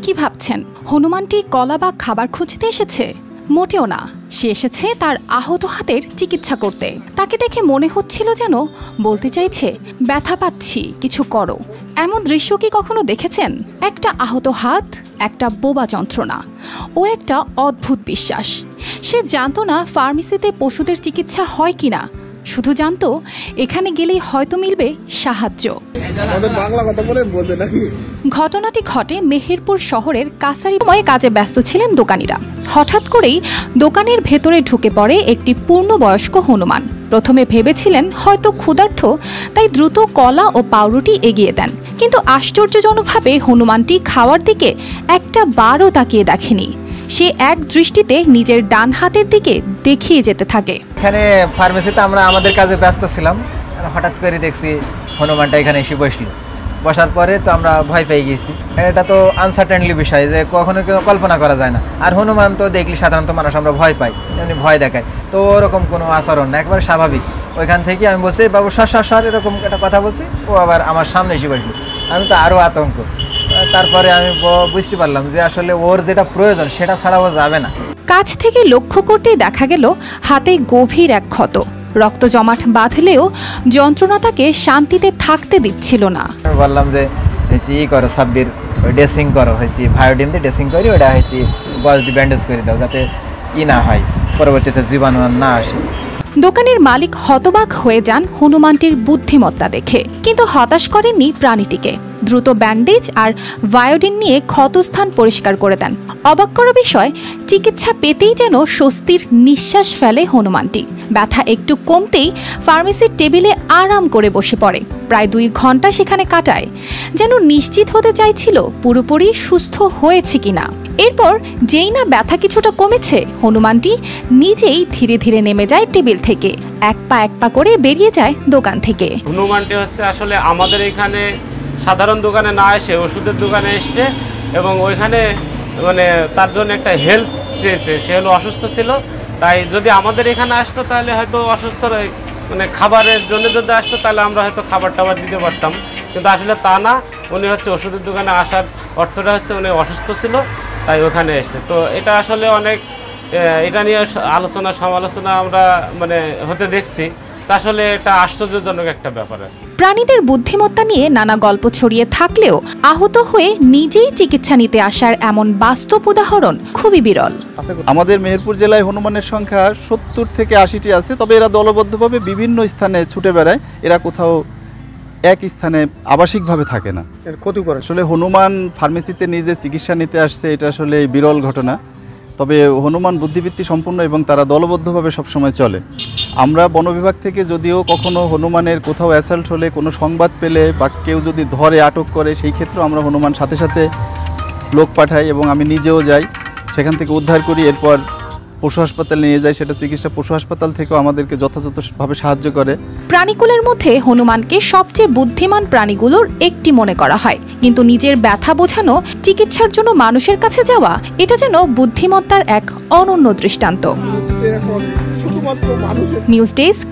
কি ভাবছেন হনুমানটি কলা বা খাবার খুঁজতে এসেছে? মোটেও না, সে এসেছে তার আহত হাতের চিকিৎসা করতে। তাকে দেখে মনে হচ্ছিল যেন বলতে চাইছে, ব্যথা পাচ্ছি, কিছু করো। এমন দৃশ্য কি কখনো দেখেছেন? একটা আহত হাত, একটা বোবা যন্ত্রণা ও একটা অদ্ভুত বিশ্বাস। সে জানতো না ফার্মেসিতে পশুদের চিকিৎসা হয় কিনা, শুধু জানতো এখানে গেলেই হয়তো মিলবে সাহায্য। ঘটনাটি ঘটে মেহেরপুর শহরের কাছারি। সময়ে কাজে ব্যস্ত ছিলেন দোকানিরা। হঠাৎ করেই দোকানের ভেতরে ঢুকে পড়ে একটি পূর্ণবয়স্ক হনুমান। প্রথমে ভেবেছিলেন হয়তো ক্ষুধার্ত, তাই দ্রুত কলা ও পাউরুটি এগিয়ে দেন। কিন্তু আশ্চর্যজনকভাবে হনুমানটি খাওয়ার দিকে একটা বারও তাকিয়ে দেখেনি। সে এক দৃষ্টিতে নিজের ডান হাতের দিকে দেখিয়ে যেতে থাকে। এখানে ফার্মেসিতে আমরা আমাদের কাজে ব্যস্ত ছিলাম, হঠাৎ করে দেখছি হনুমানটা এখানে এসে বসলো। বসার পরে তো আমরা ভয় পেয়ে গেছি। এটা তো আনসার্টেনলি বিষয়, যে কখনো কেউ কল্পনা করা যায় না। আর হনুমান তো দেখলে সাধারণত মানুষ আমরা ভয় পাই, এমনি ভয় দেখায়, তো ওরকম কোনো আচরণ না, একবার স্বাভাবিক। ওইখান থেকে আমি বলছি, বাবু সর এরকম একটা কথা বলছি, ও আবার আমার সামনে এসে বসলো। আমি তো আরও আতঙ্ক। তারপরে আমি বুঝতে পারলাম যে আসলে ওর যেটা প্রয়োজন সেটা ছাড়াও যাবে না। কাছ থেকে লক্ষ্য করতেই দেখা গেল হাতে গভীর এক ক্ষত। রক্ত জমাট বাঁধলেও যন্ত্রণা তাকে শান্তিতে থাকতে দিচ্ছিল না। আমি বললাম যে ই করো, সাব্বির ড্রেসিং করো, হয়েছি ভায়োডিন দিয়ে ড্রেসিং করি, ওটা হয়েছি গজ দিয়ে ব্যান্ডেজ করে দাও, যাতে ই না হয়, পরবর্তীতে জীবাণু না আসে। দোকানের মালিক হতবাক হয়ে যান হনুমানটির বুদ্ধিমত্তা দেখে, কিন্তু হতাশ করেননি প্রাণীটিকে। দ্রুত ব্যান্ডেজ আর ভায়োডিন নিয়ে ক্ষতস্থান পরিষ্কার করে দেন। অবাক করা বিষয়, চিকিৎসা পেতেই যেন স্বস্তির নিঃশ্বাস ফেলে হনুমানটি। ব্যথা একটু কমতেই ফার্মেসির টেবিলে আরাম করে বসে পড়ে। প্রায় 2 ঘন্টা সেখানে কাটায়, যেন নিশ্চিত হতে চাইছিল পুরোপুরি সুস্থ হয়েছে কিনা। এরপর যেই না ব্যথা কিছুটা কমেছে, হনুমানটি নিজেই ধীরে ধীরে নেমে যায় টেবিল থেকে, এক পা করে বেরিয়ে যায় দোকান থেকে। হনুমানটি হচ্ছে আসলে আমাদের এখানে সাধারণ দোকানে না এসে ওষুধের দোকানে এসছে, এবং ওইখানে মানে তার জন্য একটা হেল্প চেয়েছে। সে হলো অসুস্থ ছিল, তাই যদি আমাদের এখানে আসতো তাহলে হয়তো অসুস্থ মানে খাবারের জন্য যদি আসতো তাহলে আমরা হয়তো খাবার টাবার দিতে পারতাম, কিন্তু আসলে তা না। উনি হচ্ছে ওষুধের দোকানে আসার অর্থটা হচ্ছে উনি অসুস্থ ছিল, তাই ওখানে এসছে। তো এটা আসলে অনেক এটা নিয়ে আলোচনা সমালোচনা আমরা মানে হতে দেখছি। তা আসলে এটা আশ্চর্যজনক একটা ব্যাপার। প্রাণীদের বুদ্ধিমত্তা নিয়ে নানা গল্প ছড়িয়ে থাকলেও আহত হয়ে নিজেই চিকিৎসা নিতে আসার এমন বাস্তব উদাহরণ খুবই বিরল। আমাদের মেহেরপুর জেলায় হনুমানের সংখ্যা 70 থেকে 80টি আছে, তবে এরা দলবদ্ধভাবে বিভিন্ন স্থানে ছুটে বেড়ায়। এরা কোথাও এক স্থানে আবাসিকভাবে থাকে না। ক্ষতি করে আসলে হনুমান ফার্মেসিতে নিজে চিকিৎসা নিতে আসছে, এটা আসলে বিরল ঘটনা। তবে হনুমান বুদ্ধিবৃত্তি সম্পন্ন এবং তারা দলবদ্ধভাবে সবসময় চলে। আমরা বন বিভাগ থেকে যদিও কখনো হনুমানের কোথাও অ্যাসাল্ট হলে, কোনো সংবাদ পেলে বা কেউ যদি ধরে আটক করে, সেই ক্ষেত্রে আমরা হনুমান সাথে সাথে লোক পাঠাই এবং আমি নিজেও যাই, সেখান থেকে উদ্ধার করি, এরপর পশু হাসপাতালে নিয়ে যায়। সেটা চিকিৎসা পশু হাসপাতাল থেকেও আমাদেরকে যথাযথভাবে সাহায্য করে। প্রাণীকুলের মধ্যে হনুমানকে সবচেয়ে বুদ্ধিমান প্রাণীগুলোর একটি মনে করা হয়, কিন্তু নিজের ব্যথা বোঝানো, চিকিৎসার জন্য মানুষের কাছে যাওয়া, এটা যেন বুদ্ধিমত্তার এক অনন্য দৃষ্টান্ত। News desk.